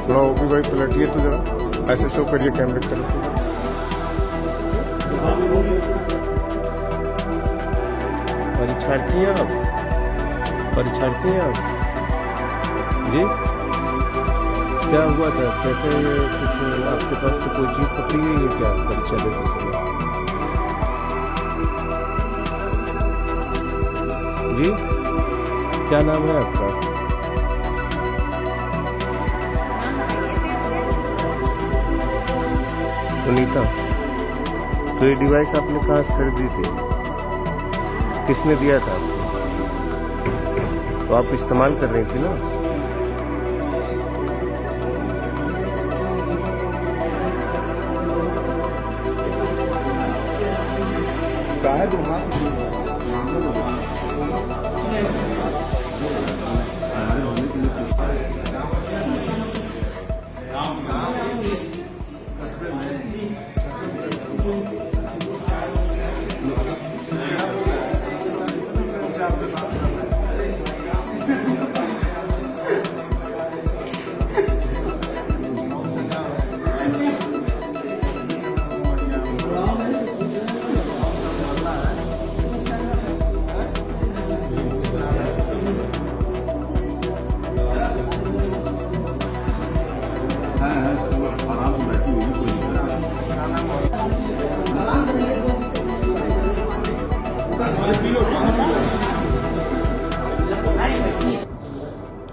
थोड़ा ओपी भाई पलटिए तो जरा ऐसे शो करिए कैमरे की तरफ। परीक्षार्थी हैं आप? परीक्षार्थी हैं आप जी? क्या हुआ था? कैसे कुछ आपके पास से कोई चीज पकड़ी गई है क्या परीक्षा देने के लिए? जी क्या नाम है आपका? सुनीता। तो ये डिवाइस आपने कहाँ से खरीदी थी? किसने दिया था आपको? तो आप इस्तेमाल कर रही थी ना?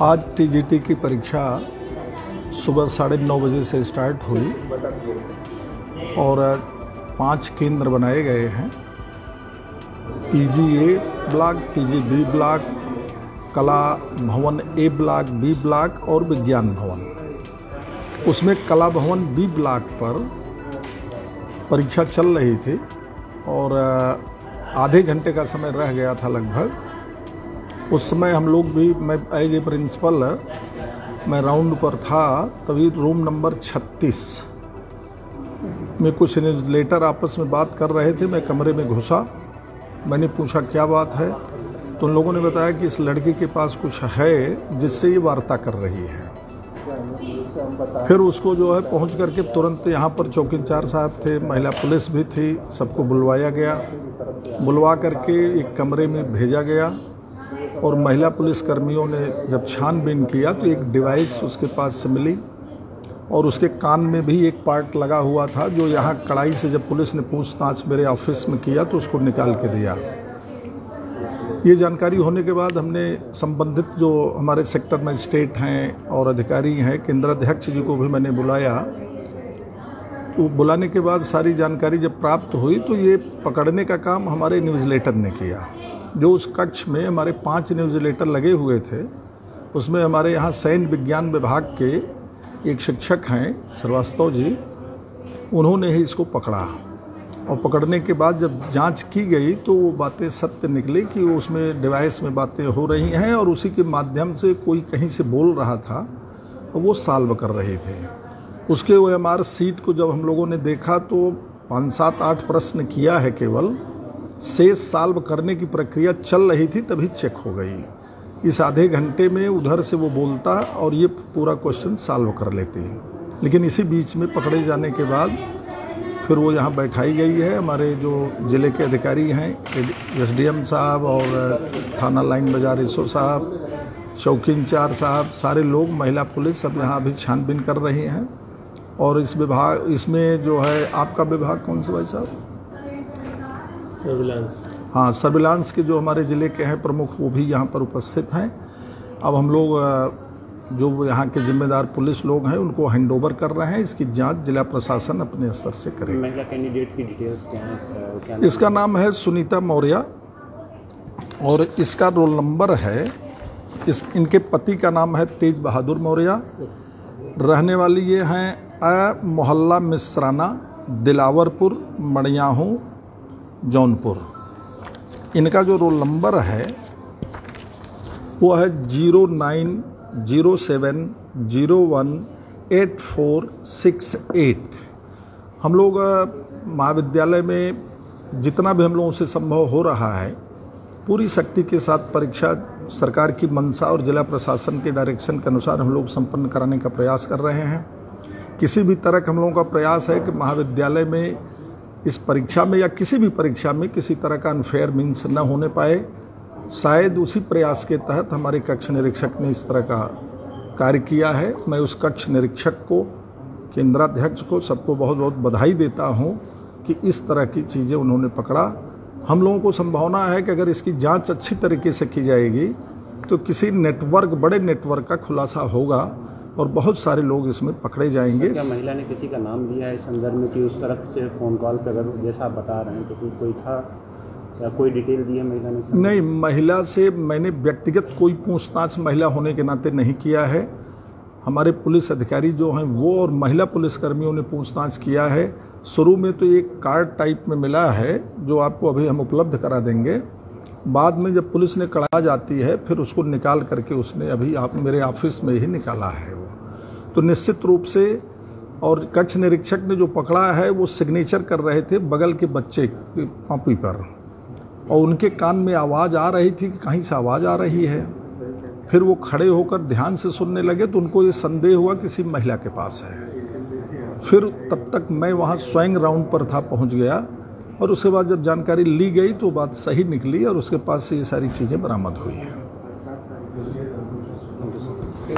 आज टीजीटी की परीक्षा सुबह 9:30 बजे से स्टार्ट हुई और 5 केंद्र बनाए गए हैं। पीजी ए ब्लॉक, पीजी बी ब्लॉक, कला भवन ए ब्लॉक, बी ब्लॉक और विज्ञान भवन। उसमें कला भवन बी ब्लॉक पर परीक्षा चल रही थी और आधे घंटे का समय रह गया था लगभग। उस समय हम लोग भी, मैं एज ए प्रिंसिपल मैं राउंड पर था, तभी रूम नंबर 36 में कुछ न्यूज़लेटर आपस में बात कर रहे थे। मैं कमरे में घुसा, मैंने पूछा क्या बात है, तो उन लोगों ने बताया कि इस लड़की के पास कुछ है जिससे ये वार्ता कर रही है। फिर उसको जो है पहुंच करके तुरंत यहाँ पर चौकी इंचार्ज साहब थे, महिला पुलिस भी थी, सबको बुलवाया गया। बुलवा करके एक कमरे में भेजा गया और महिला पुलिस कर्मियों ने जब छानबीन किया तो एक डिवाइस उसके पास से मिली और उसके कान में भी एक पार्ट लगा हुआ था, जो यहाँ कड़ाई से जब पुलिस ने पूछताछ मेरे ऑफिस में किया तो उसको निकाल के दिया। ये जानकारी होने के बाद हमने संबंधित जो हमारे सेक्टर मजिस्ट्रेट हैं और अधिकारी हैं, केंद्राध्यक्ष जी को भी मैंने बुलाया। तो बुलाने के बाद सारी जानकारी जब प्राप्त हुई तो ये पकड़ने का काम हमारे न्यूज़लेटर ने किया। जो उस कक्ष में हमारे 5 न्यूज़लेटर लगे हुए थे, उसमें हमारे यहाँ सैन्य विज्ञान विभाग के एक शिक्षक हैं श्रीवास्तव जी, उन्होंने ही इसको पकड़ा। और पकड़ने के बाद जब जांच की गई तो वो बातें सत्य निकली कि उसमें डिवाइस में बातें हो रही हैं और उसी के माध्यम से कोई कहीं से बोल रहा था और वो सॉल्व कर रहे थे। उसके OMR सीट को जब हम लोगों ने देखा तो 5, 7, 8 प्रश्न किया है केवल, शेष सॉल्व करने की प्रक्रिया चल रही थी तभी चेक हो गई। इस आधे घंटे में उधर से वो बोलता और ये पूरा क्वेश्चन सॉल्व कर लेते हैं। लेकिन इसी बीच में पकड़े जाने के बाद फिर वो यहाँ बैठाई गई है। हमारे जो ज़िले के अधिकारी हैं, SDM साहब और थाना लाइन बाजार SO साहब, चौकी इंचार्ज साहब, सारे लोग, महिला पुलिस सब यहाँ अभी छानबीन कर रहे हैं। और इस विभाग, इसमें जो है आपका विभाग कौन सा भाई साहब? सर्विलांस। हाँ, सर्विलांस के जो हमारे ज़िले के हैं प्रमुख, वो भी यहाँ पर उपस्थित हैं। अब हम लोग जो यहाँ के जिम्मेदार पुलिस लोग हैं उनको हैंडओवर कर रहे हैं। इसकी जांच जिला प्रशासन अपने स्तर से करेगा। महिला कैंडिडेट की डिटेल्स क्या है? इसका नाम है सुनीता मौर्य और इसका रोल नंबर है इनके पति का नाम है तेज बहादुर मौर्य। रहने वाली ये हैं मोहल्ला मिश्राना, दिलावरपुर, मड़ियाहू, जौनपुर। इनका जो रोल नंबर है वो है 0907018468। हम लोग महाविद्यालय में जितना भी हम लोगों से संभव हो रहा है पूरी शक्ति के साथ परीक्षा सरकार की मंशा और जिला प्रशासन के डायरेक्शन के अनुसार हम लोग संपन्न कराने का प्रयास कर रहे हैं। किसी भी तरह का हम लोगों का प्रयास है कि महाविद्यालय में इस परीक्षा में या किसी भी परीक्षा में किसी तरह का अनफेयर मीन्स न होने पाए। शायद उसी प्रयास के तहत हमारे कक्ष निरीक्षक ने इस तरह का कार्य किया है। मैं उस कक्ष निरीक्षक को, केंद्राध्यक्ष को, सबको बहुत बहुत बधाई देता हूं कि इस तरह की चीज़ें उन्होंने पकड़ा। हम लोगों को संभावना है कि अगर इसकी जांच अच्छी तरीके से की जाएगी तो किसी नेटवर्क, बड़े नेटवर्क का खुलासा होगा और बहुत सारे लोग इसमें पकड़े जाएंगे। क्या महिला ने किसी का नाम लिया है इस संदर्भ में कि उस तरफ से फ़ोन कॉल पर, अगर जैसा आप बता रहे हैं तो कोई था या कोई डिटेल दी है महिला ने? नहीं, महिला से मैंने व्यक्तिगत कोई पूछताछ महिला होने के नाते नहीं किया है। हमारे पुलिस अधिकारी जो हैं वो और महिला पुलिसकर्मियों ने पूछताछ किया है। शुरू में तो एक कार्ड टाइप में मिला है जो आपको अभी हम उपलब्ध करा देंगे। बाद में जब पुलिस ने कड़ा जाती है फिर उसको निकाल करके उसने अभी आप मेरे ऑफिस में ही निकाला है वो। तो निश्चित रूप से, और कक्ष निरीक्षक ने जो पकड़ा है वो सिग्नेचर कर रहे थे बगल के बच्चे की कॉपी पर, और उनके कान में आवाज़ आ रही थी कि कहीं से आवाज़ आ रही है। फिर वो खड़े होकर ध्यान से सुनने लगे तो उनको ये संदेह हुआ किसी महिला के पास है। फिर तब तक मैं वहाँ स्वयं राउंड पर था, पहुँच गया, और उसके बाद जब जानकारी ली गई तो बात सही निकली और उसके पास से ये सारी चीज़ें बरामद हुई है।